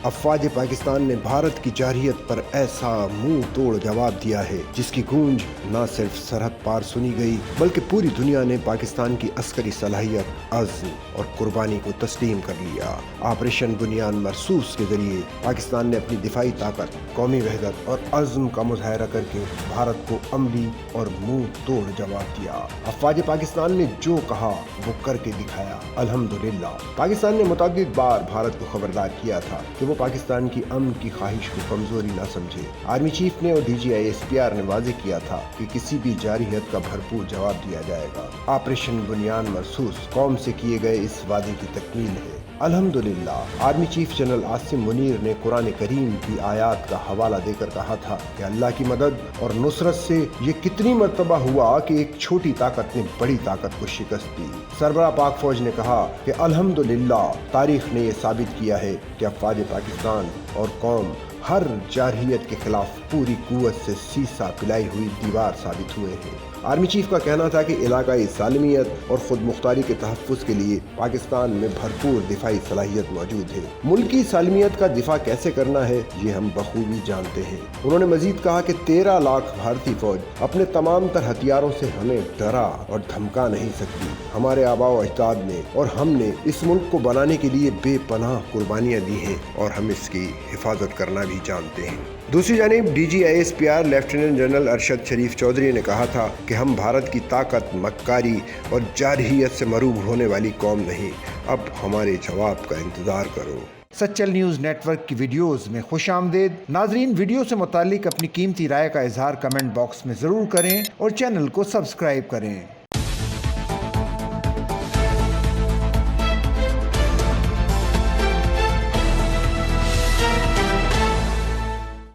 افواج پاکستان نے بھارت کی جارحیت پر ایسا منہ توڑ جواب دیا ہے جس کی گونج نہ صرف سرحد پار سنی گئی بلکہ پوری دنیا نے پاکستان کی عسکری صلاحیت، عزم اور قربانی کو تسلیم کر لیا۔ آپریشن بنیان مرصوص کے ذریعے پاکستان نے اپنی دفاعی طاقت، قومی وحدت اور عزم کا مظاہرہ کر کے بھارت کو عملی اور منہ توڑ جواب دیا۔ افواج پاکستان نے جو کہا وہ کر کے دکھایا۔ الحمدللہ پاکستان نے متعدد بار بھارت کو خبردار کیا تھا کہ وہ پاکستان کی امن کی خواہش کو کمزوری نہ سمجھے۔ آرمی چیف نے اور DGISPR نے واضح کیا تھا کہ کسی بھی جارحیت کا بھرپور جواب دیا جائے گا۔ آپریشن بنیان مرصوص قوم سے کیے گئے اس وعدے کی تکمیل ہے۔ الحمدللہ army chief general Asim Munir نے قرآن کریم کی آیات کا حوالہ دے کر کہا تھا کہ اللہ کی مدد اور نصرت سے یہ کتنی مرتبہ ہوا کہ ایک چھوٹی طاقت نے بڑی طاقت کو شکست دی۔ سربراہ پاک فوج نے کہا کہ الحمدللہ تاریخ نے یہ ثابت کیا ہے کہ افواج پاکستان اور قوم ہر جارحیت کے خلاف پوری قوت سے سیسا پلائی ہوئی دیوار ثابت ہوئے ہیں۔ آرمی چیف کا کہنا تھا کہ علاقائی سالمیت اور خود مختاری کے تحفظ کے لیے پاکستان میں بھرپور دفاعی صلاحیت موجود ہے۔ ملکی سالمیت کا دفاع کیسے کرنا ہے یہ ہم بخوبی جانتے ہیں۔ انہوں نے مزید کہا کہ 13 لاکھ بھارتی فوج اپنے تمام تر ہتھیاروں سے ہمیں ڈرا اور دھمکا نہیں سکتی۔ ہمارے آباء و اجداد نے اور ہم نے اس ملک کو بنانے کے لیے بے پناہ قربانیاں دی ہیں اور ہم اس کی حفاظت کرنا بھی جانتے ہیں۔ دوسری جانب DGISPR لیفٹیننٹ جنرل ارشد شریف چودھری نے کہا تھا کہ ہم بھارت کی طاقت، مکاری اور جارحیت سے مروب ہونے والی قوم نہیں، اب ہمارے جواب کا انتظار کرو۔ سچل نیوز نیٹ ورک کی ویڈیوز میں خوش آمدید۔ ناظرین، ویڈیو سے متعلق اپنی قیمتی رائے کا اظہار کمنٹ باکس میں ضرور کریں اور چینل کو سبسکرائب کریں۔